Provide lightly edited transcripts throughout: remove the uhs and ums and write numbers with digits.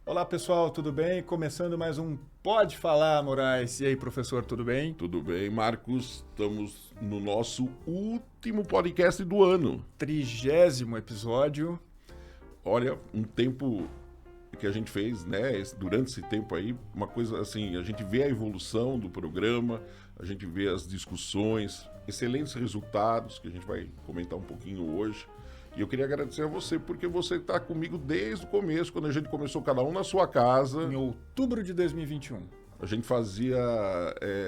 Olá pessoal, tudo bem? Começando mais um Pode Falar, Moraes. E aí, professor, tudo bem? Tudo bem, Marcos? Estamos no nosso último podcast do ano. 30º episódio. Olha, um tempo que a gente fez, né? Durante esse tempo aí, uma coisa assim, a gente vê a evolução do programa, a gente vê as discussões, excelentes resultados que a gente vai comentar um pouquinho hoje. E eu queria agradecer a você, porque você está comigo desde o começo, quando a gente começou cada um na sua casa. Em outubro de 2021. A gente fazia,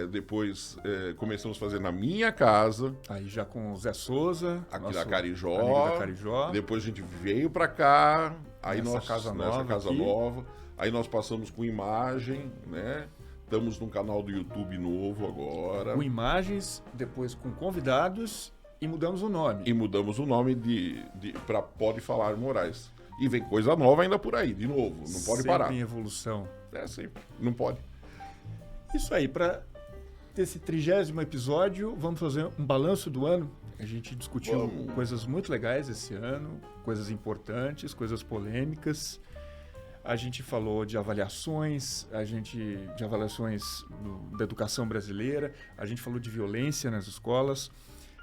depois começamos a fazer na minha casa. Aí já com o Zé Souza, aqui da Carijó. amigo da Carijó. Depois a gente veio para cá, aí nessa casa nova. Aí nós passamos com imagem, né? Estamos num canal do YouTube novo agora. Com imagens, depois com convidados e mudamos o nome. E mudamos o nome para Pode Falar Moraes. E vem coisa nova ainda por aí, de novo. Não pode sempre parar. em evolução. Sempre. Não pode. Isso aí, para esse 30º episódio, vamos fazer um balanço do ano. A gente discutiu coisas muito legais esse ano, coisas importantes, coisas polêmicas. A gente falou de avaliações, de avaliações da educação brasileira, a gente falou de violência nas escolas,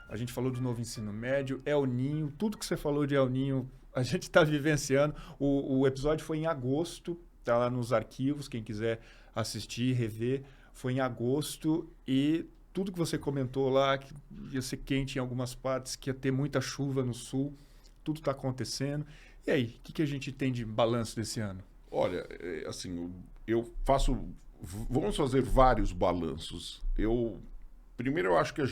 a gente falou de novo ensino médio, El Ninho, tudo que você falou de El Ninho, a gente está vivenciando. O episódio foi em agosto, está lá nos arquivos, quem quiser assistir, rever. Foi em agosto e tudo que você comentou lá, que ia ser quente em algumas partes, que ia ter muita chuva no sul, tudo está acontecendo. E aí, o que a gente tem de balanço desse ano? Olha, assim, vamos fazer vários balanços. Primeiro, eu acho que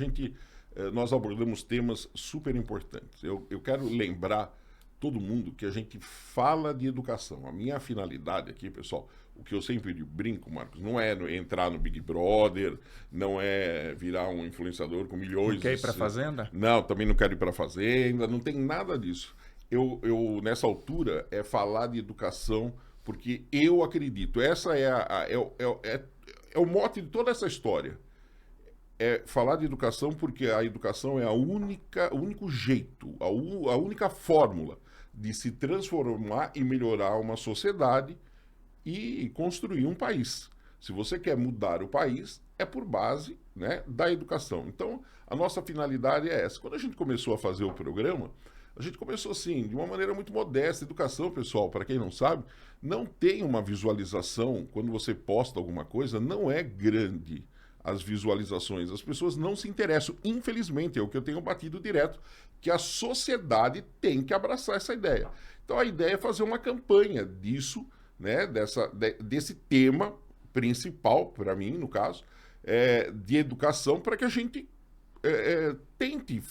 nós abordamos temas super importantes. Eu quero lembrar todo mundo que a gente fala de educação. A minha finalidade aqui, pessoal, o que eu sempre brinco, Marcos, não é entrar no Big Brother, não é virar um influenciador com milhões... Não quer ir para a Fazenda? Não, também não quero ir para a Fazenda, não tem nada disso. Nessa altura, é falar de educação, porque eu acredito, essa é o mote de toda essa história. É falar de educação porque a educação é o único jeito, a única fórmula de se transformar e melhorar uma sociedade e construir um país. Se você quer mudar o país, é por base, né, da educação. Então, a nossa finalidade é essa. Quando a gente começou a fazer o programa, a gente começou assim, de uma maneira muito modesta. Educação, pessoal, para quem não sabe, não tem uma visualização, quando você posta alguma coisa, não é grande as visualizações. As pessoas não se interessam. Infelizmente, é o que eu tenho batido direto, que a sociedade tem que abraçar essa ideia. Então, a ideia é fazer uma campanha disso, né, desse tema principal, para mim, no caso, de educação, para que a gente tente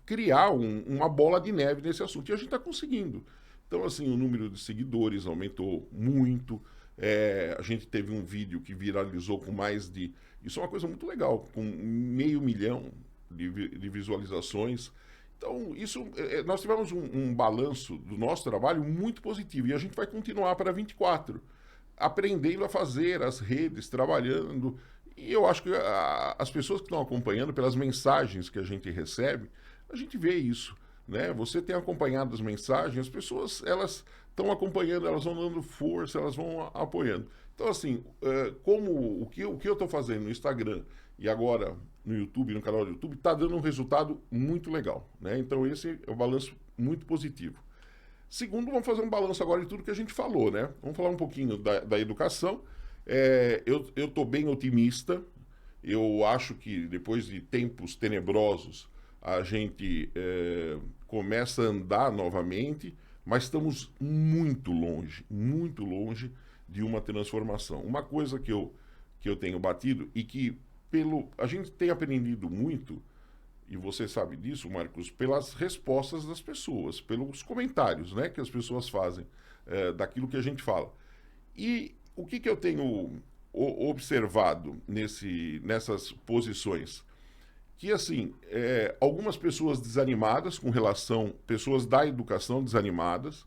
criar uma bola de neve nesse assunto. E a gente está conseguindo. Então, assim, o número de seguidores aumentou muito. A gente teve um vídeo que viralizou com mais de... Isso é uma coisa muito legal, com 500 mil de visualizações. Então, nós tivemos um balanço do nosso trabalho muito positivo. E a gente vai continuar para 24, aprendendo a fazer as redes, trabalhando. E eu acho que as pessoas que estão acompanhando, pelas mensagens que a gente recebe, a gente vê isso, né? Você tem acompanhado as mensagens, as pessoas, elas estão acompanhando, elas vão dando força, elas vão apoiando. Então, assim, o que eu estou fazendo no Instagram e agora no YouTube, no canal do YouTube, está dando um resultado muito legal, né? Então, esse é um balanço muito positivo. Segundo, vamos fazer um balanço agora de tudo que a gente falou, né? Vamos falar um pouquinho da educação. Eu estou bem otimista. Eu acho que depois de tempos tenebrosos, a gente começa a andar novamente, mas estamos muito longe de uma transformação. Uma coisa que eu tenho batido e que a gente tem aprendido muito, e você sabe disso, Marcos, pelas respostas das pessoas, pelos comentários, né, que as pessoas fazem daquilo que a gente fala. E o que eu tenho observado nessas posições? Que, assim, algumas pessoas desanimadas pessoas da educação desanimadas,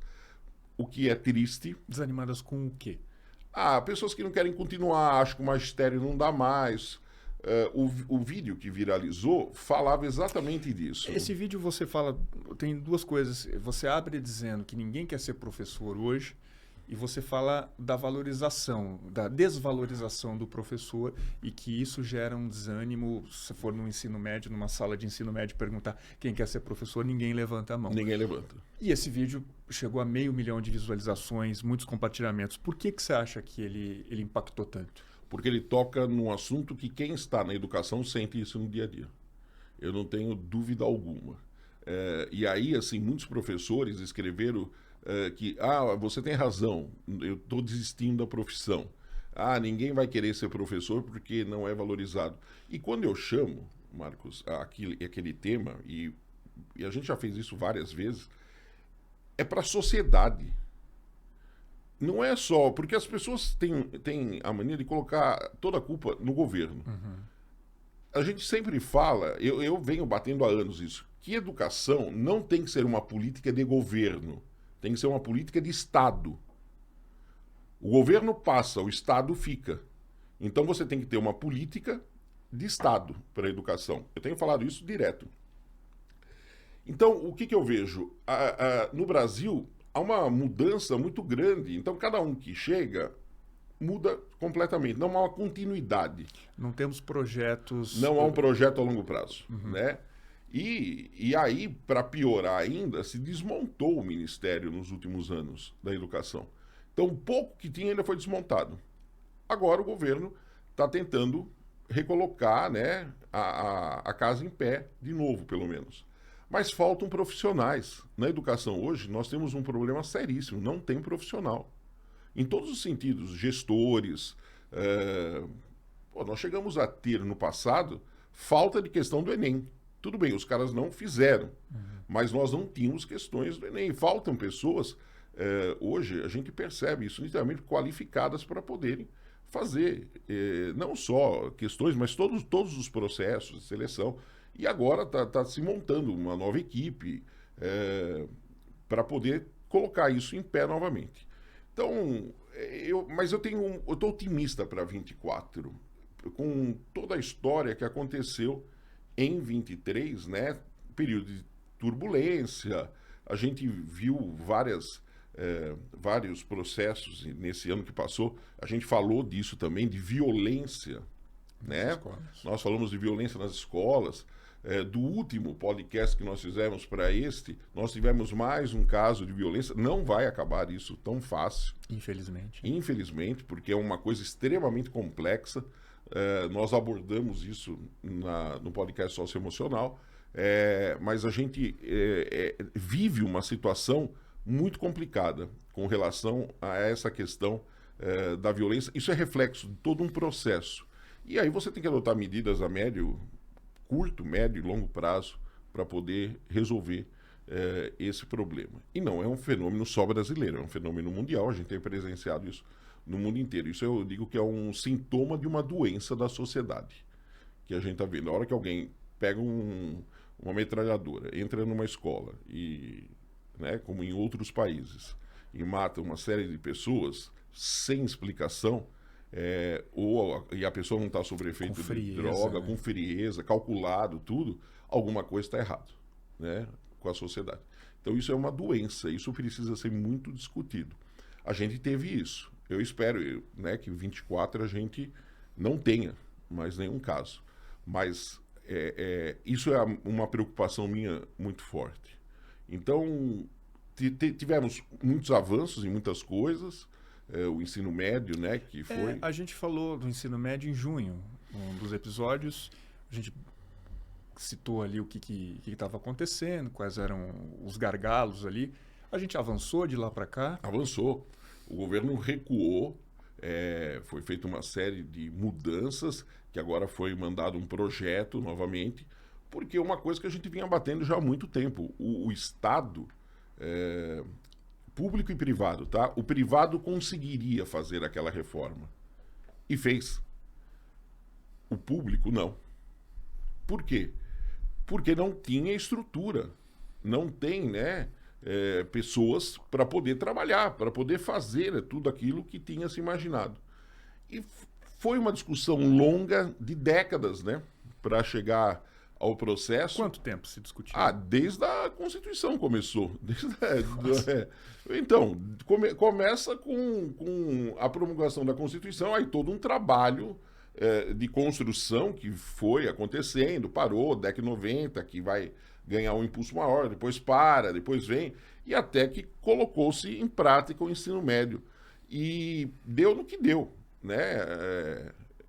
o que é triste. Desanimadas com o quê? Pessoas que não querem continuar, acham que o magistério não dá mais, o vídeo que viralizou falava exatamente disso. Esse vídeo você fala, tem duas coisas. Você abre dizendo que ninguém quer ser professor hoje e você fala da valorização, da desvalorização do professor e que isso gera um desânimo. Se for no ensino médio, numa sala de ensino médio, perguntar quem quer ser professor, ninguém levanta a mão. Ninguém levanta. E esse vídeo chegou a 500 mil de visualizações, muitos compartilhamentos. Por que você acha que ele impactou tanto? Porque ele toca num assunto que quem está na educação sente isso no dia a dia. Eu não tenho dúvida alguma. E aí, assim, muitos professores escreveram que, você tem razão, eu estou desistindo da profissão. Ninguém vai querer ser professor porque não é valorizado. E quando eu chamo, Marcos, aquele tema, e a gente já fez isso várias vezes, é para a sociedade. Não é só... Porque as pessoas têm a mania de colocar toda a culpa no governo. Uhum. A gente sempre fala, eu venho batendo há anos isso, que educação não tem que ser uma política de governo, tem que ser uma política de Estado. O governo passa, o Estado fica. Então você tem que ter uma política de Estado para a educação. Eu tenho falado isso direto. Então, o que eu vejo? No Brasil, há uma mudança muito grande. Então, cada um que chega muda completamente. Não há uma continuidade. Não temos projetos... Não há um projeto a longo prazo, né? E aí, para piorar ainda, se desmontou o Ministério nos últimos anos da Educação. Então, o pouco que tinha ainda foi desmontado. Agora o governo está tentando recolocar, né, a casa em pé, de novo, pelo menos. Mas faltam profissionais. Na educação hoje, nós temos um problema seríssimo. Não tem profissional. Em todos os sentidos, gestores. Nós chegamos a ter, no passado, falta de questão do Enem. Tudo bem, os caras não fizeram, mas nós não tínhamos questões do Enem. Faltam pessoas, hoje, a gente percebe isso nitidamente, qualificadas para poderem fazer não só questões, mas todos os processos de seleção. E agora está se montando uma nova equipe para poder colocar isso em pé novamente. Então, mas eu estou otimista para 24, com toda a história que aconteceu em 23, né? Período de turbulência, a gente viu vários processos nesse ano que passou. A gente falou disso também, de violência, né? Nós falamos de violência nas escolas. Do último podcast que nós fizemos para nós tivemos mais um caso de violência. Não vai acabar isso tão fácil. Infelizmente. Infelizmente, porque é uma coisa extremamente complexa. Nós abordamos isso no podcast socioemocional, mas a gente vive uma situação muito complicada com relação a essa questão da violência. Isso é reflexo de todo um processo. E aí você tem que adotar medidas a curto, médio e longo prazo para poder resolver esse problema. E não é um fenômeno só brasileiro, é um fenômeno mundial, a gente tem presenciado isso no mundo inteiro. Isso eu digo que é um sintoma de uma doença da sociedade que a gente está vendo. A hora que alguém pega uma metralhadora, entra numa escola, né, como em outros países, e mata uma série de pessoas sem explicação, e a pessoa não está sob efeito de droga, né? Com frieza, calculado, tudo, alguma coisa está errado, né, com a sociedade. Então isso é uma doença, isso precisa ser muito discutido. A gente teve isso. Eu espero, né, que em 24 a gente não tenha mais nenhum caso. Mas isso é uma preocupação minha muito forte. Então, tivemos muitos avanços em muitas coisas. O ensino médio, né, que foi... A gente falou do ensino médio em junho, um dos episódios. A gente citou ali o que estava acontecendo, quais eram os gargalos ali. A gente avançou de lá para cá? Avançou. O governo recuou, foi feita uma série de mudanças, que agora foi mandado um projeto novamente, porque é uma coisa que a gente vinha batendo já há muito tempo. O Estado, público e privado, tá? O privado conseguiria fazer aquela reforma. E fez. O público, não. Por quê? Porque não tinha estrutura. Não tem, né? Pessoas para poder trabalhar, para poder fazer tudo aquilo que tinha se imaginado. E foi uma discussão longa de décadas, né? Para chegar ao processo. Quanto tempo se discutiu? Desde a Constituição começou. Então, começa com a promulgação da Constituição, aí todo um trabalho de construção que foi acontecendo, parou, década de 90, que vai ganhar um impulso maior, depois para, depois vem, e até que colocou-se em prática o ensino médio. E deu no que deu, né?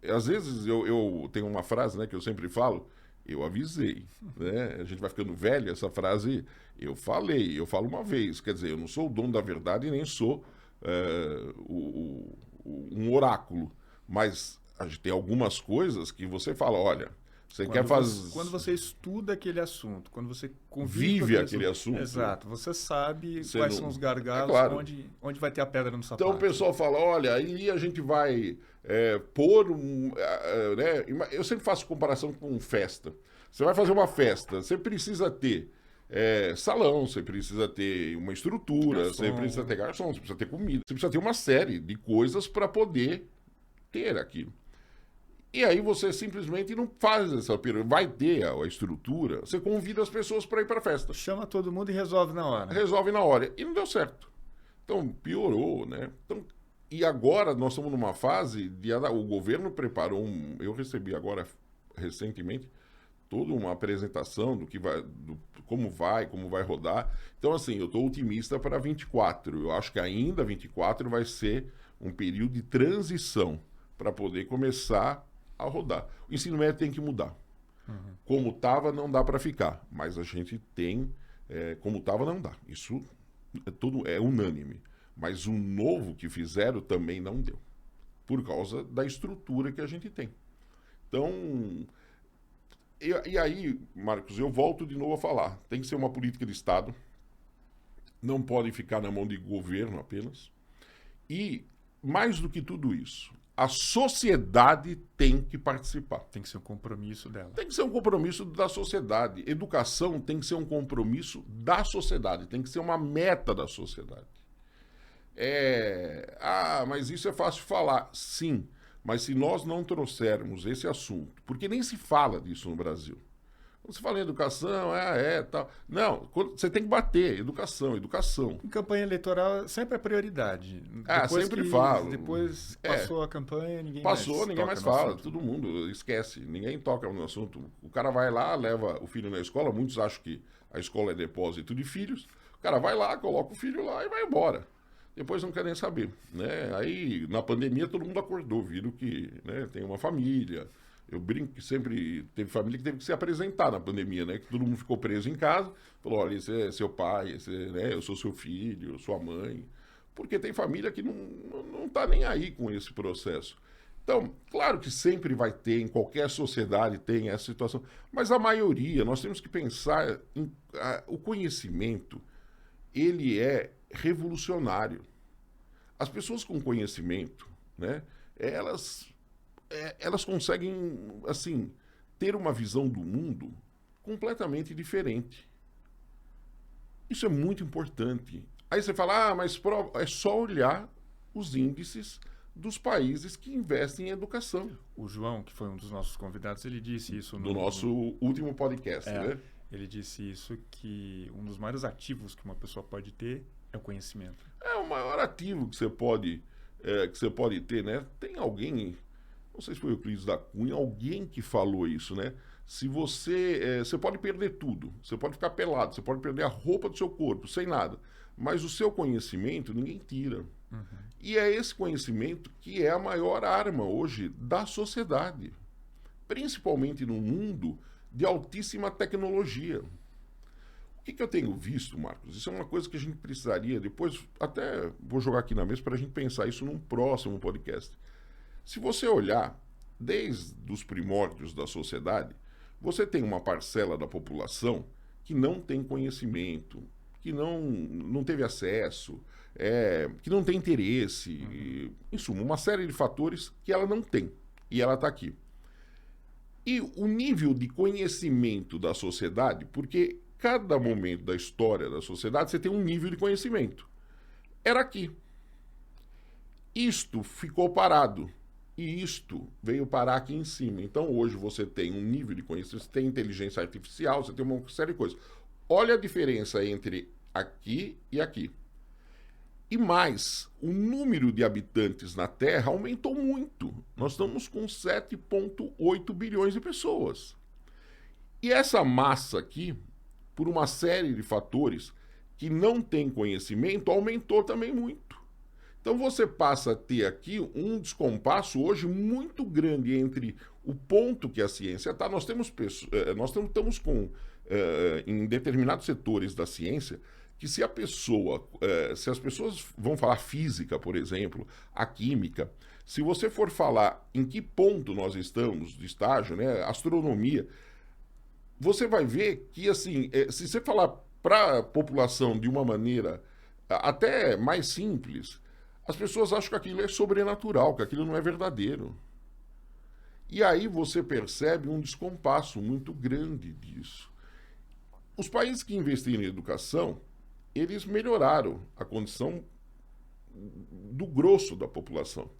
Às vezes eu tenho uma frase, né, que eu sempre falo, eu avisei, né? A gente vai ficando velho, essa frase, eu falo uma vez, quer dizer, eu não sou o dono da verdade nem sou um oráculo, mas a gente tem algumas coisas que você fala, olha, você quer fazer... Quando você estuda aquele assunto, quando você convive vive aquele assunto. Exato, você sabe Você quais não... são os gargalos, claro. onde vai ter a pedra no sapato. Então o pessoal fala, olha, aí a gente vai pôr né? Eu sempre faço comparação com festa. Você vai fazer uma festa, você precisa ter salão, você precisa ter uma estrutura, garçom. Você precisa ter garçom, você precisa ter comida, você precisa ter uma série de coisas para poder ter aquilo. E aí você simplesmente não faz essa pergunta. Vai ter a estrutura, você convida as pessoas para ir para a festa. Chama todo mundo e resolve na hora. Resolve na hora. E não deu certo. Então, piorou, né? Então, e agora nós estamos numa fase de... O governo preparou eu recebi agora, recentemente, toda uma apresentação do que vai... como vai rodar. Então, assim, eu estou otimista para 24. Eu acho que ainda 24 vai ser um período de transição para poder começar a rodar. O ensino médio tem que mudar. Uhum. Como estava, não dá para ficar. Mas a gente tem... como estava, não dá. Isso é unânime. Mas o novo que fizeram também não deu. Por causa da estrutura que a gente tem. Então... E aí, Marcos, eu volto de novo a falar. Tem que ser uma política de Estado. Não pode ficar na mão de governo apenas. E, mais do que tudo isso, a sociedade tem que participar. Tem que ser um compromisso dela. Tem que ser um compromisso da sociedade. Educação tem que ser um compromisso da sociedade. Tem que ser uma meta da sociedade. Mas isso é fácil falar. Sim, mas se nós não trouxermos esse assunto, porque nem se fala disso no Brasil. Quando se fala em educação, tal. Não, você tem que bater, educação. Em campanha eleitoral sempre é prioridade. Sempre falo. Depois passou a campanha, ninguém mais fala. Todo mundo esquece, ninguém toca no assunto. O cara vai lá, leva o filho na escola, muitos acham que a escola é depósito de filhos. O cara vai lá, coloca o filho lá e vai embora. Depois não quer nem saber, né? Aí, na pandemia, todo mundo acordou, viram que, né, tem uma família. Eu brinco que sempre teve família que teve que se apresentar na pandemia, né? Que todo mundo ficou preso em casa. Falou, olha, esse é seu pai, né, eu sou seu filho, sua mãe. Porque tem família que não tá nem aí com esse processo. Então, claro que sempre vai ter, em qualquer sociedade tem essa situação. Mas a maioria, nós temos que pensar o conhecimento, ele é revolucionário. As pessoas com conhecimento, né, elas conseguem, assim, ter uma visão do mundo completamente diferente. Isso é muito importante. Aí você fala, mas é só olhar os índices dos países que investem em educação. O João, que foi um dos nossos convidados, ele disse isso no nosso último podcast, né? Ele disse isso, que um dos maiores ativos que uma pessoa pode ter é o conhecimento. É o maior ativo que você pode ter, né? Tem alguém, não sei se foi o Euclides da Cunha, alguém que falou isso, né? Se você pode perder tudo, você pode ficar pelado, você pode perder a roupa do seu corpo, sem nada, mas o seu conhecimento ninguém tira. Uhum. E é esse conhecimento que é a maior arma hoje da sociedade, principalmente no mundo de altíssima tecnologia. O que eu tenho visto, Marcos? Isso é uma coisa que a gente precisaria, depois até vou jogar aqui na mesa para a gente pensar isso num próximo podcast. Se você olhar desde os primórdios da sociedade, você tem uma parcela da população que não tem conhecimento, que não teve acesso, que não tem interesse, em suma, uma série de fatores que ela não tem, e ela está aqui. E o nível de conhecimento da sociedade, porque cada momento da história da sociedade você tem um nível de conhecimento. Era aqui. Isto ficou parado. E isto veio parar aqui em cima. Então, hoje você tem um nível de conhecimento, você tem inteligência artificial, você tem uma série de coisas. Olha a diferença entre aqui e aqui. E mais, o número de habitantes na Terra aumentou muito. Nós estamos com 7,8 bilhões de pessoas. E essa massa aqui, por uma série de fatores que não tem conhecimento, aumentou também muito. Então você passa a ter aqui um descompasso hoje muito grande entre o ponto que a ciência está. Nós estamos com, em determinados setores da ciência, que se as pessoas vão falar física, por exemplo, a química, se você for falar em que ponto nós estamos de estágio, né, astronomia, você vai ver que, assim, se você falar para a população de uma maneira até mais simples, as pessoas acham que aquilo é sobrenatural, que aquilo não é verdadeiro. E aí você percebe um descompasso muito grande disso. Os países que investiram em educação, eles melhoraram a condição do grosso da população.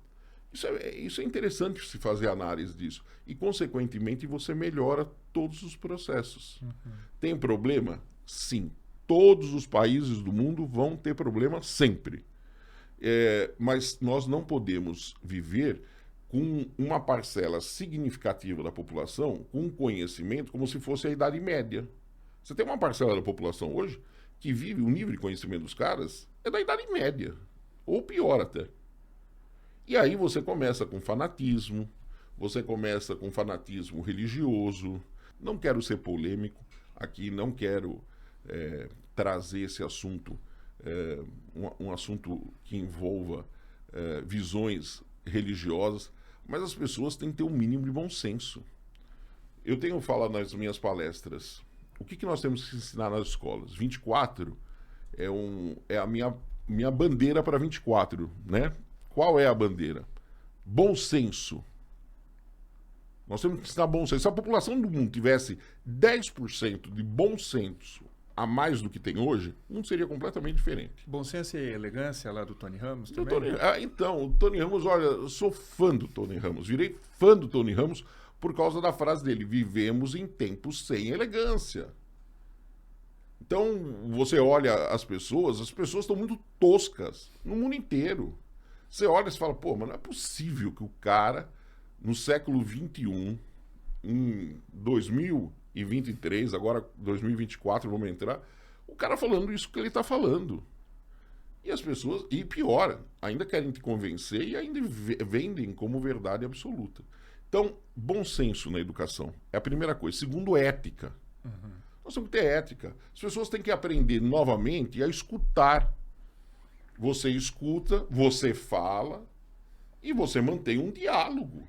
Isso é interessante se fazer análise disso. E, consequentemente, você melhora todos os processos. Tem problema? Sim. Todos os países do mundo vão ter problema sempre. Mas nós não podemos viver com uma parcela significativa da população com conhecimento como se fosse a Idade Média. Você tem uma parcela da população hoje que vive, o nível de conhecimento dos caras é da Idade Média. Ou pior até. E aí você começa com fanatismo, você começa com fanatismo religioso. Não quero ser polêmico aqui, não quero trazer esse assunto, um assunto que envolva visões religiosas, mas as pessoas têm que ter um mínimo de bom senso. Eu tenho falado nas minhas palestras, o que nós temos que ensinar nas escolas? 24 é a minha bandeira para 24, né? Qual é a bandeira? Bom senso. Nós temos que ensinar bom senso. Se a população do mundo tivesse 10% de bom senso a mais do que tem hoje, o mundo seria completamente diferente. Bom senso e elegância lá do Tony Ramos também? Então, o Tony Ramos, olha, eu sou fã do Tony Ramos. Virei fã do Tony Ramos por causa da frase dele: vivemos em tempos sem elegância. Então, você olha as pessoas estão muito toscas no mundo inteiro. Você olha e fala, pô, mas não é possível que o cara, no século XXI, em 2023, agora 2024, vamos entrar, o cara falando isso que ele está falando. E as pessoas, e pior, ainda querem te convencer e ainda vendem como verdade absoluta. Então, bom senso na educação é a primeira coisa. Segundo, ética. Nós temos que ter ética. As pessoas têm que aprender novamente a escutar. Você escuta, você fala e você mantém um diálogo.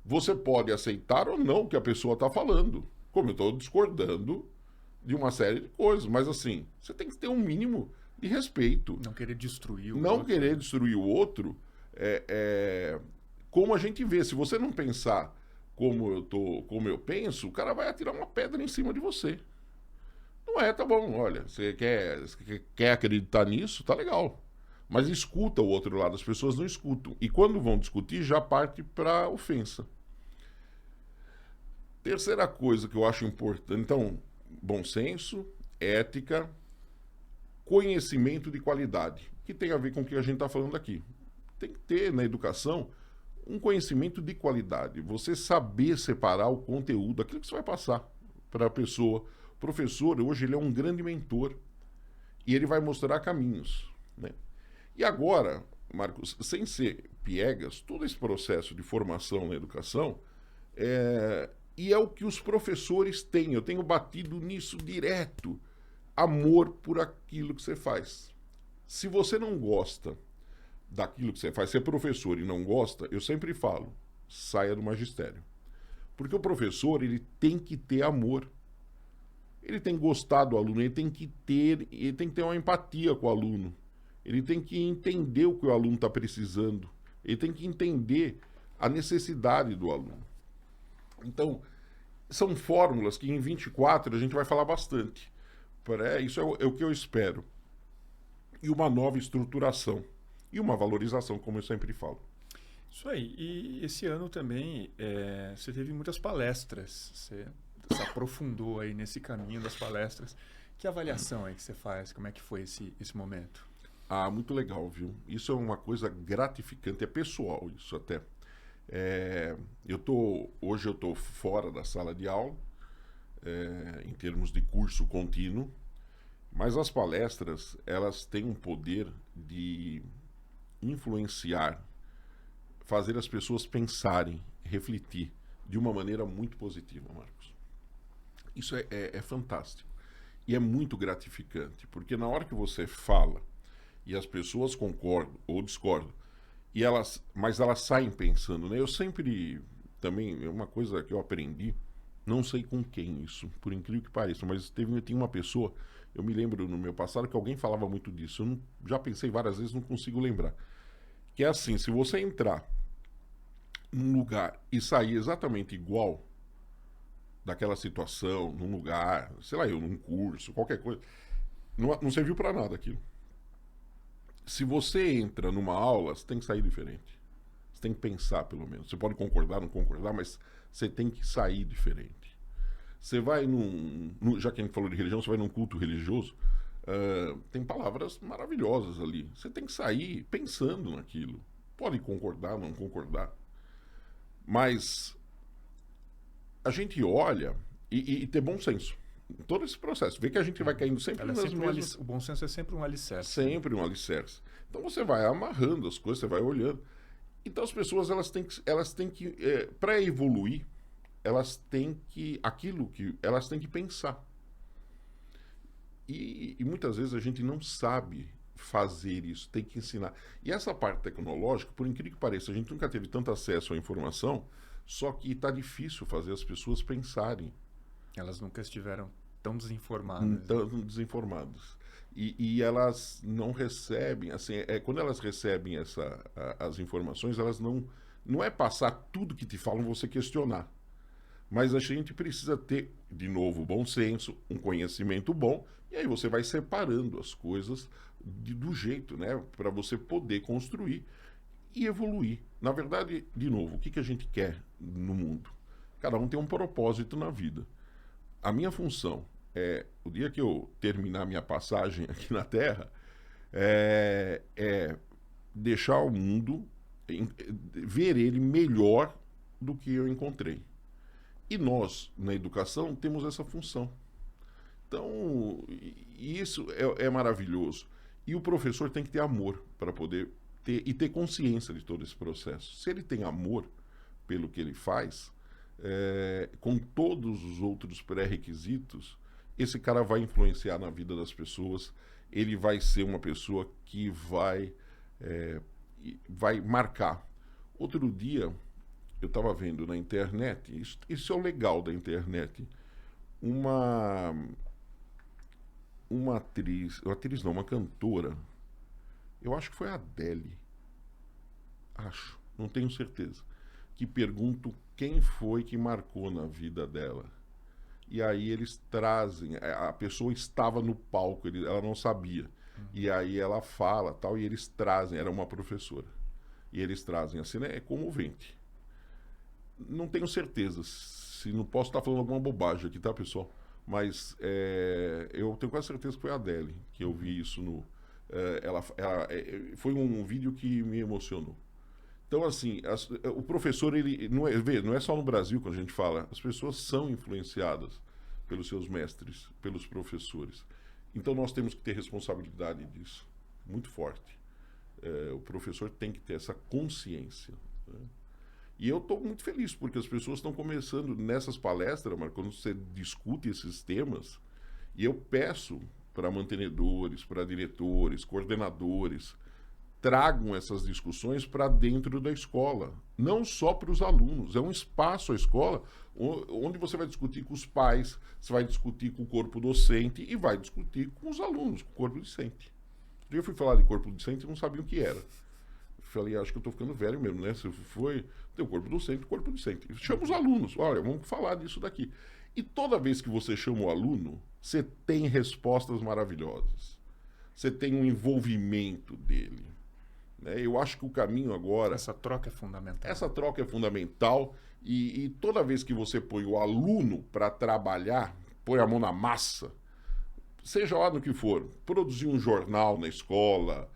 Você pode aceitar ou não o que a pessoa está falando. Como eu estou discordando de uma série de coisas. Mas assim, você tem que ter um mínimo de respeito. Não querer destruir o outro. Não querer destruir o outro. Como a gente vê, se você não pensar como eu penso, o cara vai atirar uma pedra em cima de você. Não tá bom, olha, você quer acreditar nisso, tá legal. Mas escuta o outro lado, as pessoas não escutam. E quando vão discutir, já parte para ofensa. Terceira coisa que eu acho importante, então, bom senso, ética, conhecimento de qualidade, que tem a ver com o que a gente está falando aqui. Tem que ter na educação um conhecimento de qualidade, você saber separar o conteúdo, aquilo que você vai passar para a pessoa. O professor, hoje, ele é um grande mentor e ele vai mostrar caminhos, né? E agora, Marcos, sem ser piegas, todo esse processo de formação na educação e é o que os professores têm. Eu tenho batido nisso direto. Amor por aquilo que você faz. Se você não gosta daquilo que você faz, se é professor e não gosta, eu sempre falo, saia do magistério. Porque o professor, ele tem que ter amor. Ele tem que gostar do aluno, ele tem que ter uma empatia com o aluno. Ele tem que entender o que o aluno está precisando. Ele tem que entender a necessidade do aluno. Então, são fórmulas que em 24 a gente vai falar bastante. Isso é o que eu espero. E uma nova estruturação. E uma valorização, como eu sempre falo. Isso aí. E esse ano também você teve muitas palestras. Você se aprofundou aí nesse caminho das palestras. Que avaliação aí que você faz? Como é que foi esse momento? Ah, muito legal, viu? Isso é uma coisa gratificante, é pessoal isso até. Hoje eu tô fora da sala de aula, em termos de curso contínuo, mas as palestras, elas têm um poder de influenciar, fazer as pessoas pensarem, refletir de uma maneira muito positiva, Marcos. Isso é fantástico. E é muito gratificante, porque na hora que você fala e as pessoas concordam ou discordam, mas elas saem pensando, né? Eu sempre, também, é uma coisa que eu aprendi, não sei com quem isso, por incrível que pareça, mas tinha uma pessoa, eu me lembro no meu passado que alguém falava muito disso, já pensei várias vezes, não consigo lembrar. Que é assim, se você entrar num lugar e sair exatamente igual daquela situação, num lugar, sei lá, num curso, qualquer coisa, não serviu para nada aquilo. Se você entra numa aula, você tem que sair diferente. Você tem que pensar, pelo menos. Você pode concordar, não concordar, mas você tem que sair diferente. Você vai já que a gente falou de religião, você vai num culto religioso, tem palavras maravilhosas ali. Você tem que sair pensando naquilo. Pode concordar, não concordar. Mas a gente olha e ter bom senso. Em todo esse processo. Vê que a gente vai caindo sempre nas mesmas... O bom senso é sempre um alicerce. Sempre um alicerce. Então você vai amarrando as coisas, você vai olhando. Então as pessoas, elas têm que para evoluir, elas têm que pensar. E muitas vezes a gente não sabe fazer isso, tem que ensinar. E essa parte tecnológica, por incrível que pareça, a gente nunca teve tanto acesso à informação, só que está difícil fazer as pessoas pensarem. Elas nunca estiveram tão desinformadas. Tão desinformadas. E elas não recebem, assim, quando elas recebem as informações, elas não é passar tudo que te falam você questionar. Mas a gente precisa ter, de novo, bom senso, um conhecimento bom, e aí você vai separando as coisas do jeito, né, para você poder construir e evoluir. Na verdade, de novo, o que a gente quer no mundo? Cada um tem um propósito na vida. A minha função o dia que eu terminar minha passagem aqui na Terra, deixar o mundo, ver ele melhor do que eu encontrei. E nós, na educação, temos essa função. Então, isso é maravilhoso. E o professor tem que ter amor para poder ter consciência de todo esse processo. Se ele tem amor pelo que ele faz, com todos os outros pré-requisitos, esse cara vai influenciar na vida das pessoas, ele vai ser uma pessoa que vai marcar. Outro dia, eu estava vendo na internet, isso é o legal da internet, uma atriz não, uma cantora, eu acho que foi a Adele, não tenho certeza, que pergunto quem foi que marcou na vida dela. E aí eles trazem, a pessoa estava no palco, ela não sabia. E aí ela fala, tal, e eles trazem, era uma professora. E eles trazem assim, né, é comovente. Não tenho certeza, se não posso estar falando alguma bobagem aqui, tá, pessoal? Mas eu tenho quase certeza que foi a Adele, que eu vi isso no... foi um vídeo que me emocionou. Então, assim, o professor, ele não é só no Brasil que a gente fala, as pessoas são influenciadas pelos seus mestres, pelos professores. Então, nós temos que ter responsabilidade disso, muito forte. O professor tem que ter essa consciência, né? E eu estou muito feliz, porque as pessoas estão começando nessas palestras, mas quando você discute esses temas, e eu peço para mantenedores, para diretores, coordenadores, tragam essas discussões para dentro da escola, não só para os alunos. É um espaço, a escola, onde você vai discutir com os pais, você vai discutir com o corpo docente e vai discutir com os alunos, com o corpo docente. Eu fui falar de corpo docente e não sabia o que era. Falei, acho que eu estou ficando velho mesmo, né? Se foi, tem o corpo docente. Chama os alunos, olha, vamos falar disso daqui. E toda vez que você chama o aluno, você tem respostas maravilhosas. Você tem um envolvimento dele. né? Eu acho que o caminho agora... Essa troca é fundamental. Essa troca é fundamental e toda vez que você põe o aluno para trabalhar, põe a mão na massa, seja lá no que for, produzir um jornal na escola,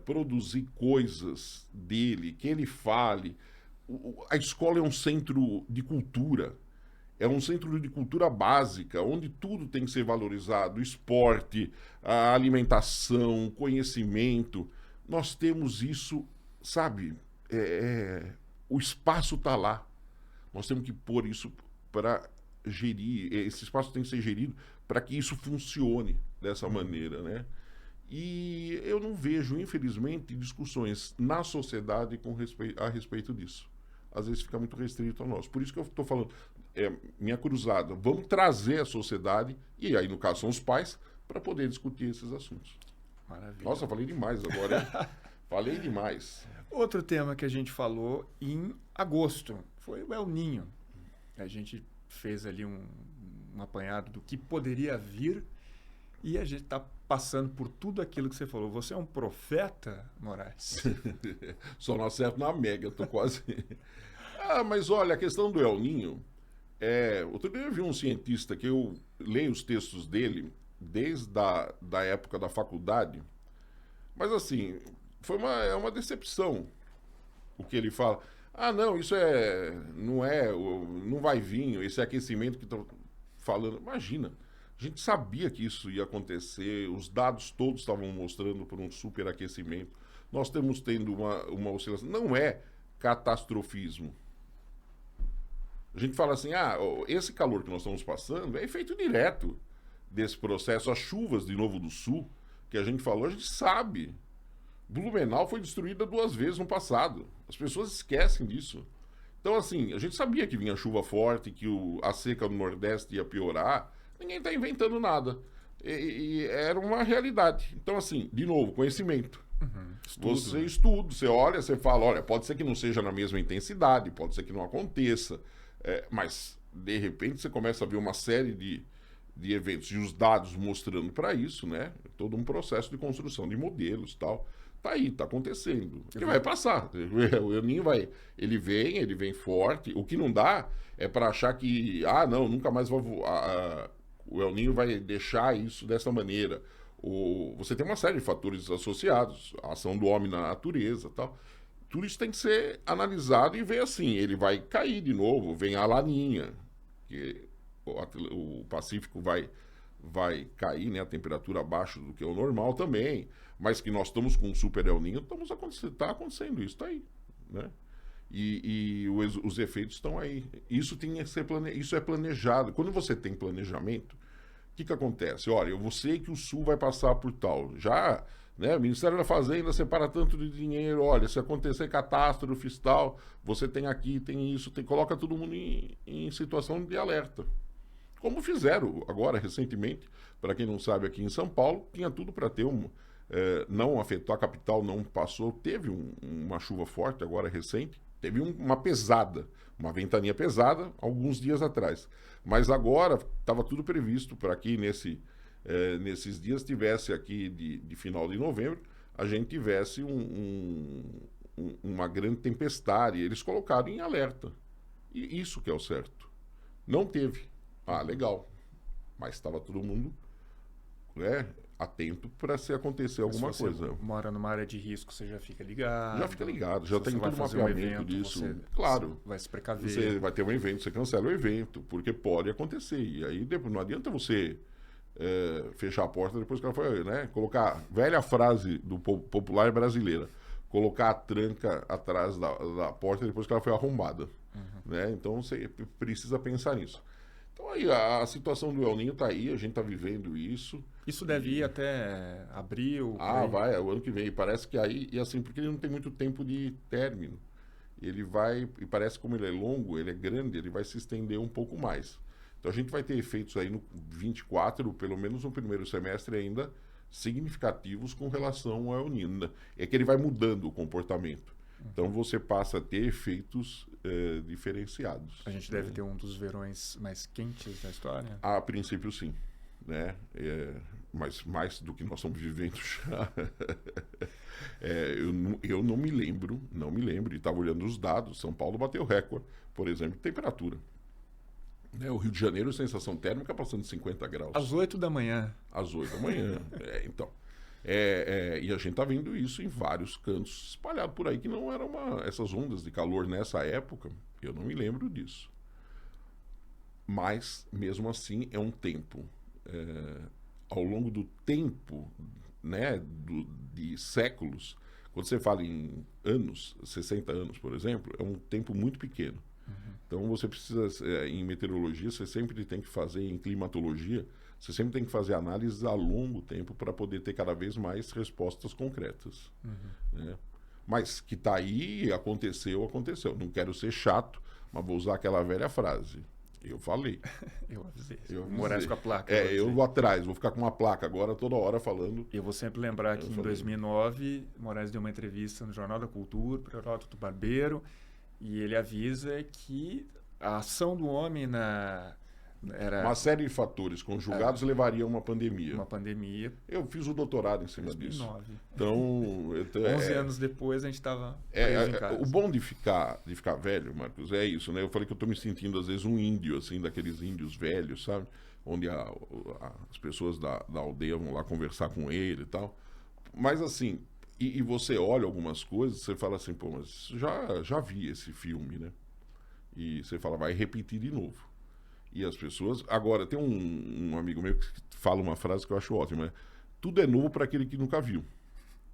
produzir coisas dele, que ele fale. A escola é um centro de cultura, é um centro de cultura básica, onde tudo tem que ser valorizado, o esporte, a alimentação, o conhecimento. Nós temos isso, sabe, o espaço está lá. Nós temos que pôr isso para gerir, esse espaço tem que ser gerido para que isso funcione dessa maneira, né? E eu não vejo, infelizmente, discussões na sociedade a respeito disso. Às vezes fica muito restrito a nós. Por isso que eu estou falando, minha cruzada, vamos trazer a sociedade, e aí no caso são os pais, para poder discutir esses assuntos. Maravilha. Nossa, falei demais agora, hein? Falei demais. Outro tema que a gente falou em agosto foi o El Niño. A gente fez ali um apanhado do que poderia vir e a gente está passando por tudo aquilo que você falou. Você é um profeta, Moraes? Só não acerto na mega, eu tô quase... mas olha, a questão do El Niño, outro dia eu vi um cientista que eu leio os textos dele desde da época da faculdade, mas assim, é uma decepção o que ele fala. Não, isso não vai vir, esse aquecimento que estão falando. Imagina, a gente sabia que isso ia acontecer, os dados todos estavam mostrando por um superaquecimento. Nós estamos tendo uma oscilação, não é catastrofismo. A gente fala assim, esse calor que nós estamos passando é efeito direto desse processo. As chuvas, de novo, do sul, que a gente falou, a gente sabe. Blumenau foi destruída 2 vezes no passado. As pessoas esquecem disso. Então, assim, a gente sabia que vinha chuva forte, que a seca no Nordeste ia piorar. Ninguém está inventando nada. E era uma realidade. Então, assim, de novo, conhecimento. Você estuda, você olha, você fala, olha, pode ser que não seja na mesma intensidade, pode ser que não aconteça. Mas, de repente, você começa a ver uma série de eventos e os dados mostrando para isso, né? Todo um processo de construção de modelos e tal. Tá aí, tá acontecendo. Que vai passar. O El Niño ele vem forte. O que não dá é para achar que, não, nunca mais vai voar. O El Niño vai deixar isso dessa maneira. Você tem uma série de fatores associados, a ação do homem na natureza e tal. Tudo isso tem que ser analisado e ver assim, ele vai cair de novo, vem a laninha, que o Pacífico vai cair, né, a temperatura abaixo do que é o normal também, mas que nós estamos com um super El Niño, está acontecendo isso, está aí, né? E os efeitos estão aí. Isso isso é planejado. Quando você tem planejamento, o que acontece? Olha, eu sei que o Sul vai passar por tal. Já, né, o Ministério da Fazenda separa tanto de dinheiro. Olha, se acontecer catástrofe tal, você tem aqui, tem isso, coloca todo mundo em situação de alerta. Como fizeram agora, recentemente, para quem não sabe, aqui em São Paulo, tinha tudo para ter não afetou a capital, não passou, teve uma chuva forte agora recente, teve uma pesada, uma ventania pesada, alguns dias atrás. Mas agora estava tudo previsto para que nesses dias tivesse aqui de final de novembro, a gente tivesse uma grande tempestade. Eles colocaram em alerta. E isso que é o certo. Não teve. Legal. Mas estava todo mundo, né, atento para se acontecer alguma coisa. Você mora numa área de risco, você já fica ligado. Já fica ligado, já tem todo o mapeamento disso. Claro. Vai se precaver. Você vai ter um evento, você cancela o evento, porque pode acontecer. E aí depois, não adianta você fechar a porta depois que ela foi, né? Colocar, velha frase do popular brasileira, colocar a tranca atrás da porta depois que ela foi arrombada. Né? Então você precisa pensar nisso. Então aí a situação do El Niño está aí, a gente está vivendo isso. Isso deve ir até abril? Vai, o ano que vem. Parece que aí, e assim, porque ele não tem muito tempo de término. Ele vai, e parece como ele é longo, ele é grande, ele vai se estender um pouco mais. Então a gente vai ter efeitos aí no 24, pelo menos no primeiro semestre ainda, significativos com relação ao El Niño. É que ele vai mudando o comportamento. Então você passa a ter efeitos diferenciados. A gente deve ter um dos verões mais quentes da história? A princípio, sim. Né? mas mais do que nós estamos vivendo já. Eu não me lembro, e estava olhando os dados, São Paulo bateu recorde, por exemplo, de temperatura. Né? O Rio de Janeiro, sensação térmica passando de 50 graus. Às 8 da manhã. Às 8 da manhã. Então. E a gente está vendo isso em vários cantos espalhados por aí, que não eram essas ondas de calor nessa época, eu não me lembro disso. Mas, mesmo assim, é um tempo. Ao longo do tempo, né, de séculos, quando você fala em anos, 60 anos, por exemplo, é um tempo muito pequeno. Uhum. Então, você precisa, em meteorologia, você sempre tem que fazer, em climatologia, você sempre tem que fazer análises a longo tempo para poder ter cada vez mais respostas concretas. Uhum. Né? Mas que está aí, aconteceu. Não quero ser chato, mas vou usar aquela velha frase. Eu falei. Eu avisei. Moraes com a placa. Eu vou atrás, vou ficar com uma placa agora toda hora falando. Eu vou sempre lembrar que em 2009, Moraes deu uma entrevista no Jornal da Cultura para o Heródoto Barbeiro, e ele avisa que a ação do homem era uma série de fatores conjugados levaria a uma pandemia. Uma pandemia. Eu fiz o doutorado em cima 2009. Disso. Então, 11 anos depois a gente estava preso em casa. O bom de ficar velho, Marcos, é isso, né? Eu falei que eu estou me sentindo às vezes um índio, assim, daqueles índios velhos, sabe? Onde as pessoas da aldeia vão lá conversar com ele e tal. Mas assim, e você olha algumas coisas, você fala assim, pô, mas já vi esse filme, né? E você fala, vai repetir de novo. E as pessoas... Agora, tem um amigo meu que fala uma frase que eu acho ótima. Tudo é novo para aquele que nunca viu.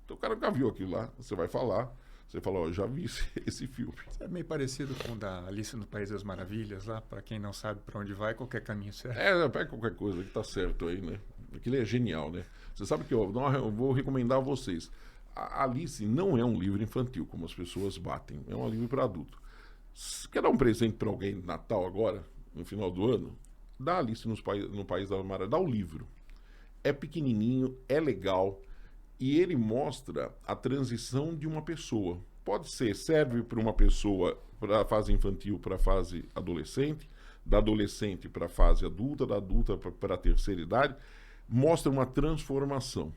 Então, o cara nunca viu aquilo lá. Você vai falar. Você fala, ó, já vi esse filme. É meio parecido com o da Alice no País das Maravilhas, lá. Para quem não sabe para onde vai, qualquer caminho serve. Pega qualquer coisa que tá certo aí, né? Aquilo é genial, né? Você sabe que eu vou recomendar a vocês. A Alice não é um livro infantil, como as pessoas batem. É um livro para adulto. Quer dar um presente para alguém de Natal agora? No final do ano, dá Alice no País da Maravilha, dá o livro. É pequenininho, é legal, e ele mostra a transição de uma pessoa. Serve para uma pessoa para a fase infantil, para a fase adolescente, da adolescente para a fase adulta, da adulta para a terceira idade, mostra uma transformação.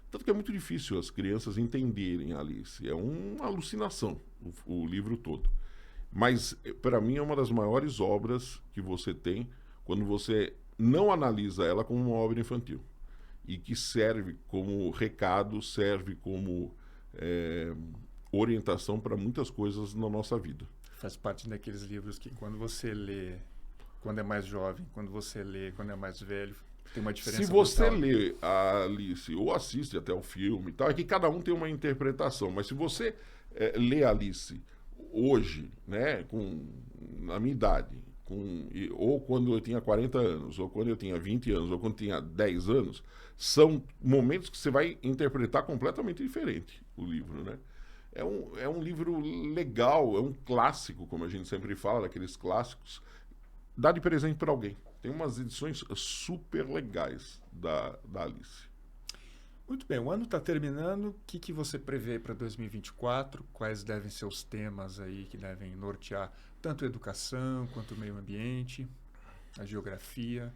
Tanto que é muito difícil as crianças entenderem a Alice. É uma alucinação, o livro todo. Mas, para mim, é uma das maiores obras que você tem quando você não analisa ela como uma obra infantil. E que serve como recado, serve como orientação para muitas coisas na nossa vida. Faz parte daqueles livros que quando você lê, quando é mais jovem, quando você lê, quando é mais velho, tem uma diferença. Se você lê a Alice ou assiste até o filme e tal, é que cada um tem uma interpretação. Mas se você lê a Alice hoje, né, na minha idade, ou quando eu tinha 40 anos, ou quando eu tinha 20 anos, ou quando eu tinha 10 anos, são momentos que você vai interpretar completamente diferente o livro, né? É um livro legal, é um clássico, como a gente sempre fala, daqueles clássicos. Dá de presente para alguém. Tem umas edições super legais da Alice. Muito bem, o ano está terminando. O que você prevê para 2024? Quais devem ser os temas aí que devem nortear tanto a educação quanto o meio ambiente, a geografia?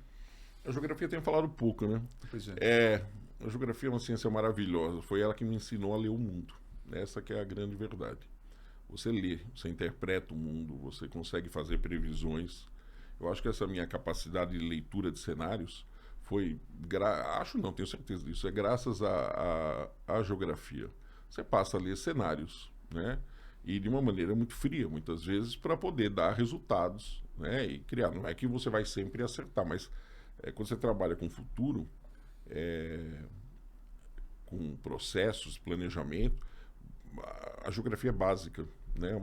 A geografia tem falado pouco, né? Pois é. A geografia é uma ciência maravilhosa. Foi ela que me ensinou a ler o mundo. Essa que é a grande verdade. Você lê, você interpreta o mundo, você consegue fazer previsões. Eu acho que essa minha capacidade de leitura de cenários foi, tenho certeza disso, é graças à geografia. Você passa a ler cenários, né? E de uma maneira muito fria, muitas vezes, para poder dar resultados, né? E criar. Não é que você vai sempre acertar, mas quando você trabalha com futuro, com processos, planejamento, a geografia é básica, né? É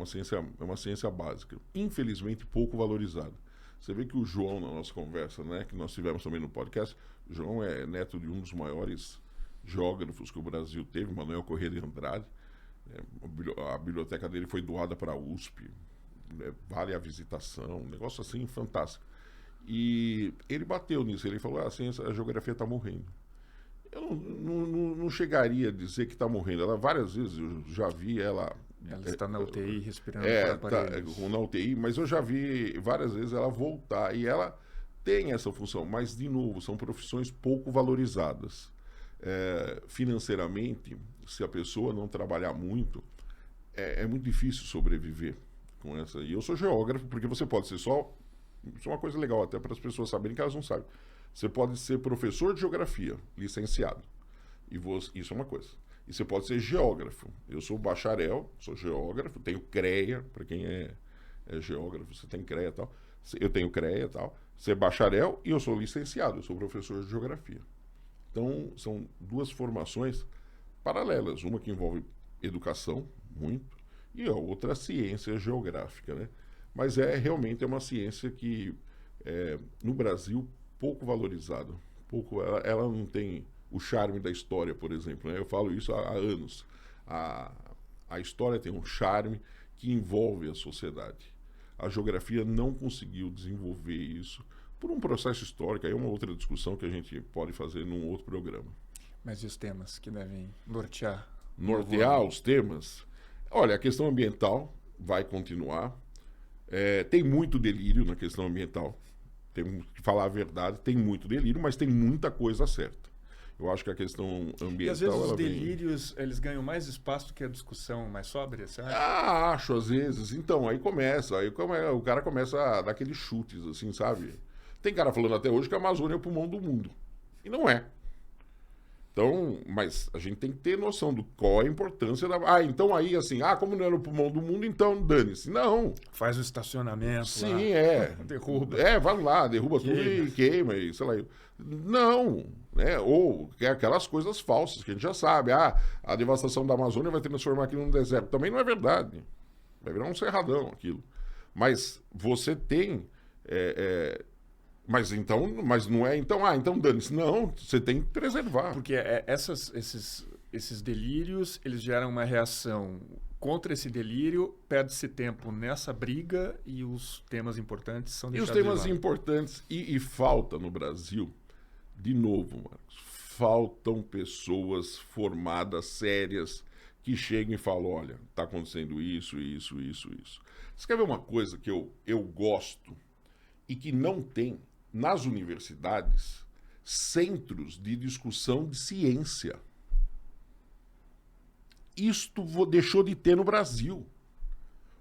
uma ciência básica. Infelizmente, pouco valorizada. Você vê que o João, na nossa conversa, né, que nós tivemos também no podcast, o João é neto de um dos maiores geógrafos que o Brasil teve, Manuel Corrêa de Andrade. A biblioteca dele foi doada para a USP, vale a visitação, um negócio assim fantástico. E ele bateu nisso, ele falou, a geografia está morrendo. Eu não chegaria a dizer que está morrendo. Ela, várias vezes, eu já vi ela... Ela está na UTI respirando na UTI, mas eu já vi várias vezes ela voltar. E ela tem essa função, mas, de novo, são profissões pouco valorizadas. Financeiramente, se a pessoa não trabalhar muito, é muito difícil sobreviver com essa. E eu sou geógrafo, porque você pode ser só... Isso é uma coisa legal até para as pessoas saberem que elas não sabem. Você pode ser professor de geografia, licenciado. Isso é uma coisa. E você pode ser geógrafo. Eu sou bacharel, sou geógrafo, tenho CREA, para quem é geógrafo, você tem CREA e tal. Eu tenho CREA e tal. Você é bacharel e eu sou licenciado, eu sou professor de geografia. Então, são duas formações paralelas. Uma que envolve educação, muito, e a outra a ciência geográfica, né? Mas realmente é uma ciência que, no Brasil, pouco valorizada. Ela não tem o charme da história, por exemplo, né? Eu falo isso há anos. A história tem um charme que envolve a sociedade. A geografia não conseguiu desenvolver isso por um processo histórico. Aí é uma outra discussão que a gente pode fazer num outro programa. Mas e os temas que devem nortear? Nortear os temas? Olha, a questão ambiental vai continuar. Tem muito delírio na questão ambiental. Temos que falar a verdade, tem muito delírio, mas tem muita coisa certa. Eu acho que a questão ambiental... E às vezes os delírios, eles ganham mais espaço do que a discussão mais sóbria, você acha? Acho, às vezes. Então, aí o cara começa a dar aqueles chutes, assim, sabe? Tem cara falando até hoje que a Amazônia é o pulmão do mundo. E não é. Então, mas a gente tem que ter noção do qual é a importância da... então aí, assim, como não era o pulmão do mundo, então dane-se. Não. Faz o estacionamento. Sim, lá. Derruba. Vai lá, derruba tudo e queima, e sei lá. Não, né? Ou aquelas coisas falsas que a gente já sabe. A devastação da Amazônia vai transformar aquilo num deserto. Também não é verdade. Vai virar um cerradão aquilo. Mas você tem... Mas não é, então dane-se. Não, você tem que preservar. Porque esses delírios, eles geram uma reação contra esse delírio, perde-se tempo nessa briga e os temas importantes são deixados de lado. E os temas importantes, e falta no Brasil, de novo, Marcos, faltam pessoas formadas, sérias, que chegam e falam, olha, está acontecendo isso. Você quer ver uma coisa que eu gosto e que não tem nas universidades? Centros de discussão de ciência. Isto deixou de ter no Brasil.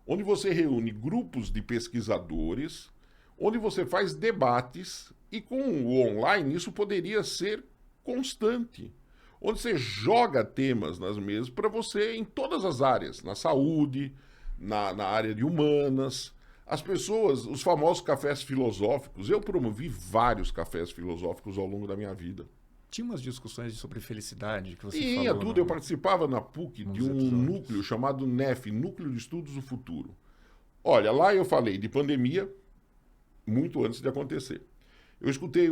Onde você reúne grupos de pesquisadores, onde você faz debates, e com o online isso poderia ser constante. Onde você joga temas nas mesas para você em todas as áreas, na saúde, na área de humanas. As pessoas, os famosos cafés filosóficos, eu promovi vários cafés filosóficos ao longo da minha vida. Tinha umas discussões sobre felicidade que você falou. falou. Tudo. Eu participava na PUC de um núcleo chamado NEF, Núcleo de Estudos do Futuro. Olha, lá eu falei de pandemia muito antes de acontecer. Eu escutei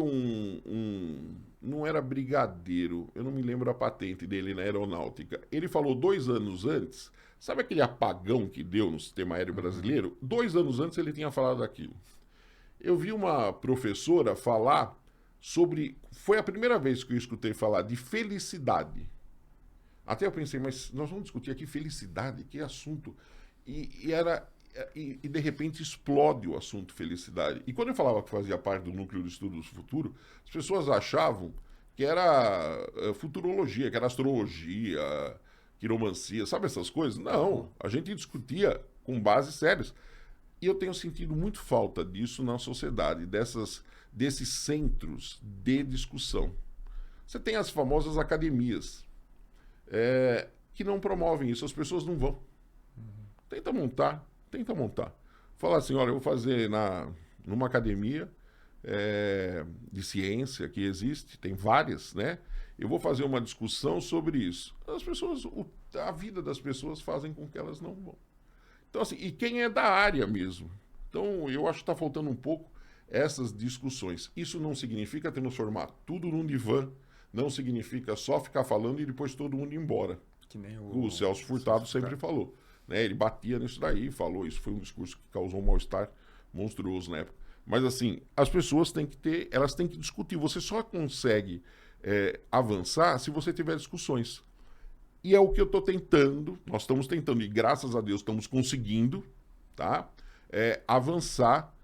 não era brigadeiro, eu não me lembro a patente dele na aeronáutica. Ele falou 2 anos antes, sabe aquele apagão que deu no sistema aéreo brasileiro? 2 anos antes ele tinha falado daquilo. Eu vi uma professora falar sobre... Foi a primeira vez que eu escutei falar de felicidade. Até eu pensei, mas nós vamos discutir aqui felicidade, que assunto? E de repente explode o assunto felicidade. E quando eu falava que fazia parte do núcleo de estudos do futuro, as pessoas achavam que era futurologia, que era astrologia, quiromancia, sabe essas coisas? Não, a gente discutia com bases sérias. E eu tenho sentido muito falta disso na sociedade, desses centros de discussão. Você tem as famosas academias, que não promovem isso, as pessoas não vão. Tenta montar. Falar assim, olha, eu vou fazer numa academia de ciência que existe, tem várias, né? Eu vou fazer uma discussão sobre isso. As pessoas, a vida das pessoas fazem com que elas não vão. Então, assim, e quem é da área mesmo? Então, eu acho que está faltando um pouco essas discussões. Isso não significa transformar tudo num divã, não significa só ficar falando e depois todo mundo ir embora. Que nem o Celso Furtado sempre falou. Né? Ele batia nisso daí, falou, isso foi um discurso que causou um mal-estar monstruoso na época. Mas, assim, as pessoas elas têm que discutir. Você só consegue avançar se você tiver discussões. E é o que eu estou tentando, nós estamos tentando, e graças a Deus estamos conseguindo, tá? Avançar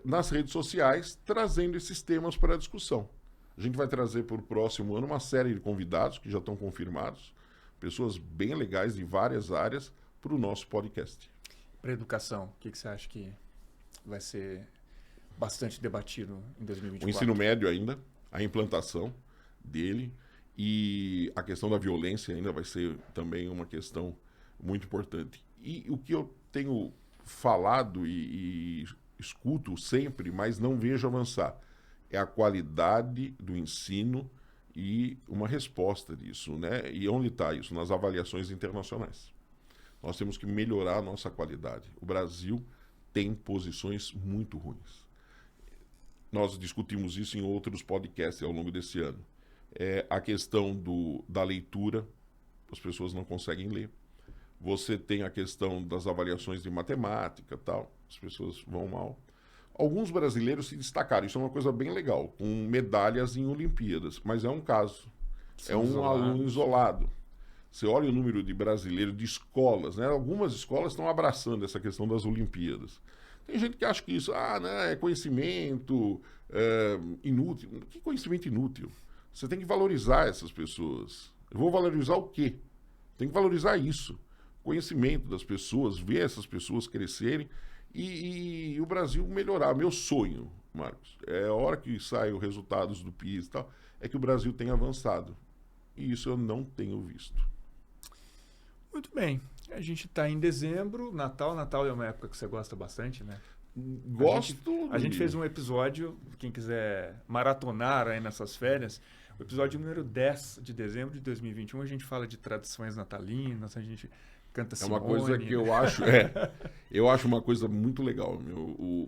nas redes sociais, trazendo esses temas para a discussão. A gente vai trazer para o próximo ano uma série de convidados que já estão confirmados, pessoas bem legais de várias áreas, para o nosso podcast. Para educação, o que você acha que vai ser bastante debatido em 2024? O ensino médio ainda, a implantação dele e a questão da violência ainda vai ser também uma questão muito importante. E o que eu tenho falado e escuto sempre, mas não vejo avançar, é a qualidade do ensino e uma resposta disso, né? E onde está isso? Nas avaliações internacionais. Nós temos que melhorar a nossa qualidade. O Brasil tem posições muito ruins. Nós discutimos isso em outros podcasts ao longo desse ano. A questão da leitura, as pessoas não conseguem ler. Você tem a questão das avaliações de matemática, tal, as pessoas vão mal. Alguns brasileiros se destacaram, isso é uma coisa bem legal, com medalhas em Olimpíadas, mas é um caso. É um aluno isolado. Você olha o número de brasileiros, de escolas, né? Algumas escolas estão abraçando essa questão das Olimpíadas. Tem gente que acha que isso né, é conhecimento inútil. Que conhecimento inútil? Você tem que valorizar essas pessoas. Eu vou valorizar o quê? Tem que valorizar isso. Conhecimento das pessoas, ver essas pessoas crescerem e o Brasil melhorar. Meu sonho, Marcos, a hora que saem os resultados do PIS e tal, é que o Brasil tenha avançado. E isso eu não tenho visto. Muito bem. A gente está em dezembro, Natal. Natal é uma época que você gosta bastante, né? Gosto. A gente fez um episódio, quem quiser maratonar aí nessas férias, o episódio número 10 de dezembro de 2021, a gente fala de tradições natalinas, a gente canta Simone. É uma coisa que eu acho, eu acho uma coisa muito legal.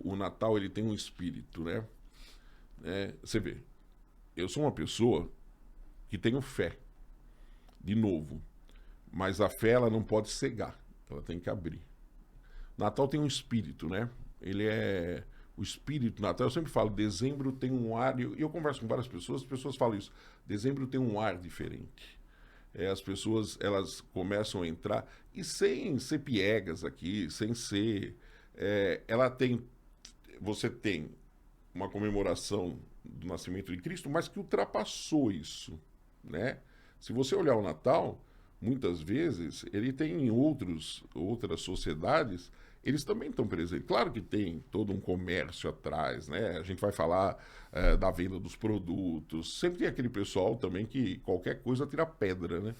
O Natal, ele tem um espírito, né? Você vê, eu sou uma pessoa que tenho fé, de novo, mas a fé, ela não pode cegar, ela tem que abrir. Natal tem um espírito, né? Ele é o espírito Natal. Eu sempre falo, dezembro tem um ar, e eu converso com várias pessoas, as pessoas falam isso, dezembro tem um ar diferente. As pessoas, elas começam a entrar, e sem ser piegas aqui, sem ser... você tem uma comemoração do nascimento de Cristo, mas que ultrapassou isso, né? Se você olhar o Natal, muitas vezes, ele tem em outras sociedades, eles também estão presentes. Claro que tem todo um comércio atrás, né? A gente vai falar da venda dos produtos. Sempre tem aquele pessoal também que qualquer coisa tira pedra, né?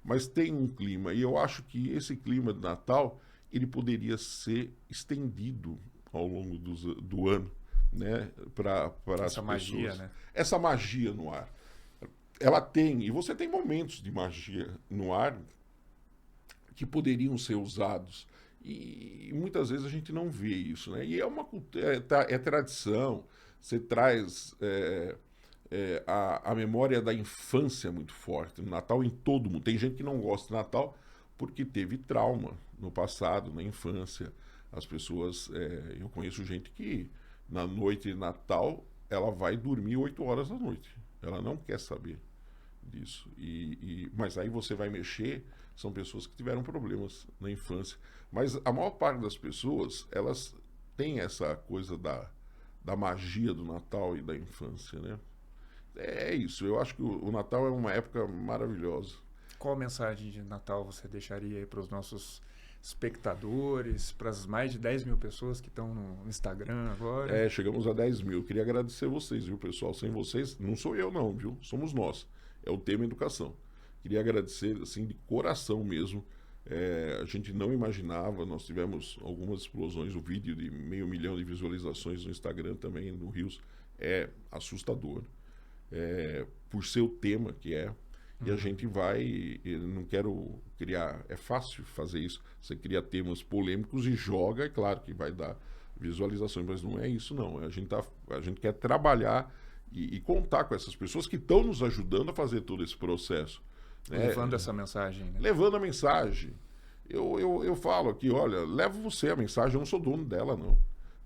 Mas tem um clima. E eu acho que esse clima de Natal, ele poderia ser estendido ao longo do ano, né? Para as pessoas. Essa magia, né? Essa magia no ar. Ela tem, e você tem momentos de magia no ar que poderiam ser usados. E muitas vezes a gente não vê isso, né? E é tradição, você traz a memória da infância muito forte. No Natal em todo mundo. Tem gente que não gosta de Natal porque teve trauma no passado, na infância. As pessoas, eu conheço gente que na noite de Natal ela vai dormir 8 horas da noite. Ela não quer saber disso. Mas aí você vai mexer, são pessoas que tiveram problemas na infância. Mas a maior parte das pessoas, elas têm essa coisa da magia do Natal e da infância, né? É isso, eu acho que o Natal é uma época maravilhosa. Qual mensagem de Natal você deixaria aí para os nossos espectadores, para as mais de 10 mil pessoas que estão no Instagram agora? Chegamos a 10 mil. Eu queria agradecer vocês, viu, pessoal? Sem vocês, não sou eu não, viu? Somos nós. É o tema educação. Queria agradecer, assim, de coração mesmo. A gente não imaginava, nós tivemos algumas explosões, o vídeo de 500 mil de visualizações no Instagram também, no Rios, é assustador. Por ser o tema que é. E a gente vai, eu não quero criar, é fácil fazer isso, você cria temas polêmicos e joga, é claro que vai dar visualizações, mas não é isso não, a gente quer trabalhar e contar com essas pessoas que estão nos ajudando a fazer todo esse processo. Levando essa mensagem. Né? Levando a mensagem. Eu falo aqui, olha, levo você a mensagem, eu não sou dono dela não.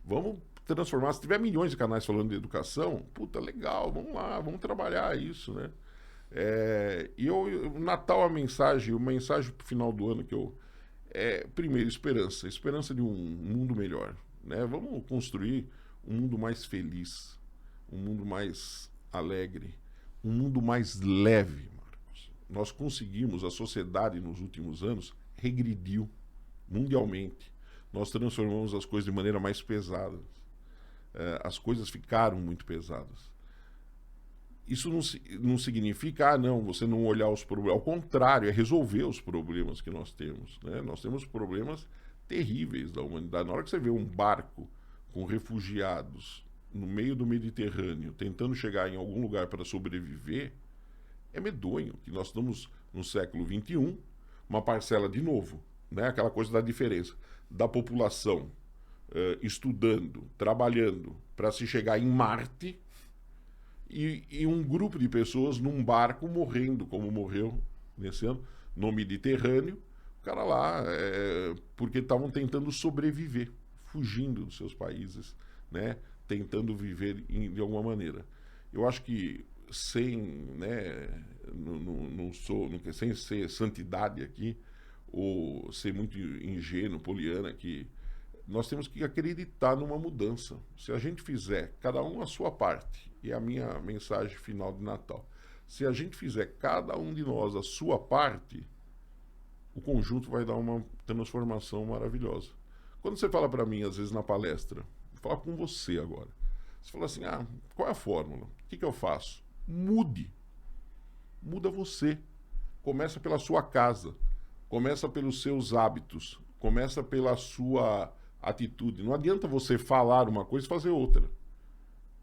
Vamos transformar, se tiver milhões de canais falando de educação, puta, legal, vamos lá, vamos trabalhar isso, né? O Natal, o mensagem pro final do ano que primeiro, esperança de um mundo melhor, né? Vamos construir um mundo mais feliz, um mundo mais alegre, um mundo mais leve, Marcos. Nós conseguimos, a sociedade nos últimos anos regrediu mundialmente. Nós transformamos as coisas de maneira mais pesada. As coisas ficaram muito pesadas. Isso não significa, não, você não olhar os problemas. Ao contrário, é resolver os problemas que nós temos, né? Nós temos problemas terríveis da humanidade. Na hora que você vê um barco com refugiados no meio do Mediterrâneo, tentando chegar em algum lugar para sobreviver, é medonho que nós estamos no século XXI, uma parcela de novo, né? Aquela coisa da diferença da população estudando, trabalhando para se chegar em Marte, e um grupo de pessoas num barco morrendo, como morreu nesse ano, no Mediterrâneo, o cara lá, porque estavam tentando sobreviver, fugindo dos seus países, né, tentando viver de alguma maneira. Eu acho que sem, né, sem ser santidade aqui, ou ser muito ingênuo, poliana, que nós temos que acreditar numa mudança. Se a gente fizer, cada um a sua parte, e é a minha mensagem final de Natal, se a gente fizer, cada um de nós, a sua parte, o conjunto vai dar uma transformação maravilhosa. Quando você fala para mim, às vezes na palestra, vou falar com você agora, você fala assim, qual é a fórmula? O que eu faço? Mude. Muda você. Começa pela sua casa, começa pelos seus hábitos, começa pela sua atitude. Não adianta você falar uma coisa e fazer outra.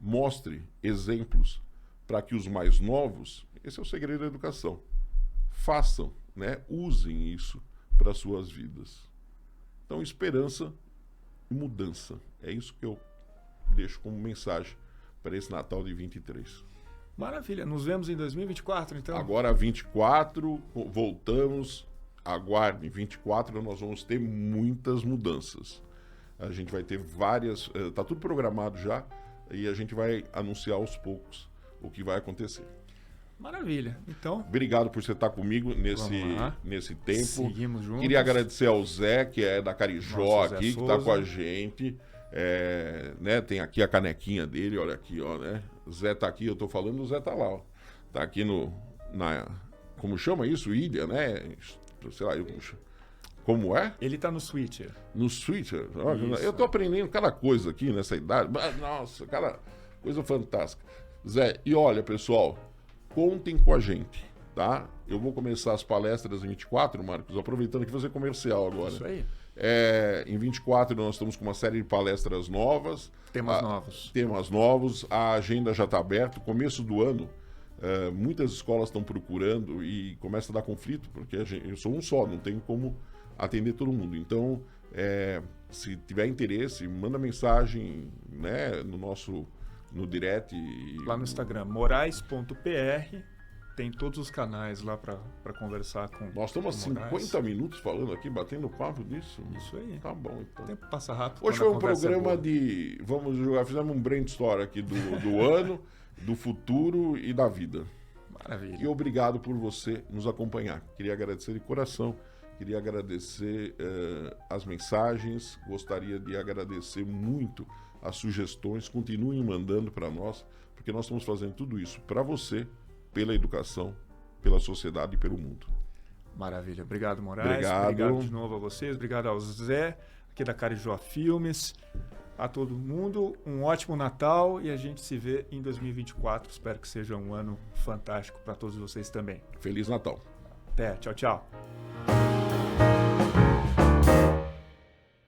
Mostre exemplos para que os mais novos, esse é o segredo da educação, façam, né? Usem isso para as suas vidas. Então, esperança e mudança. É isso que eu deixo como mensagem para esse Natal de 23. Maravilha. Nos vemos em 2024, então? Agora, 24, voltamos. Aguardem, 24 nós vamos ter muitas mudanças. A gente vai ter várias, está tudo programado já, e a gente vai anunciar aos poucos o que vai acontecer. Maravilha. Então, obrigado por você estar comigo nesse tempo. Seguimos juntos. Queria agradecer ao Zé, que é da Carijó aqui, que está com a gente. Né, tem aqui a canequinha dele, olha aqui, ó, né? Zé está aqui, eu estou falando, o Zé está lá, ó. Tá aqui como chama isso? Ilha, né? Sei lá, como é? Ele tá no Switcher. No Switcher? Eu tô aprendendo cada coisa aqui nessa idade. Nossa, cada coisa fantástica. Zé, e olha, pessoal, contem com a gente, tá? Eu vou começar as palestras em 24, Marcos, aproveitando que você é comercial agora. Isso aí. Em 24 nós estamos com uma série de palestras novas. Temas novos. A agenda já está aberta. Começo do ano, muitas escolas estão procurando e começa a dar conflito, porque eu sou um só, não tenho como atender todo mundo. Então, se tiver interesse, manda mensagem, né, no direct. Lá no Instagram, morais.pr, tem todos os canais lá para conversar com nós estamos há 50 minutos falando aqui, batendo papo disso. Isso aí. Tá bom, então. O tempo passa rápido. Hoje foi um programa vamos jogar, fizemos um brainstorm aqui do ano, do futuro e da vida. Maravilha. E obrigado por você nos acompanhar. Queria agradecer de coração, queria agradecer as mensagens, gostaria de agradecer muito as sugestões, continuem mandando para nós, porque nós estamos fazendo tudo isso para você, pela educação, pela sociedade e pelo mundo. Maravilha. Obrigado, Moraes. Obrigado de novo a vocês. Obrigado ao Zé, aqui da Carijó Filmes. A todo mundo, um ótimo Natal e a gente se vê em 2024. Espero que seja um ano fantástico para todos vocês também. Feliz Natal. Até. Tchau, tchau.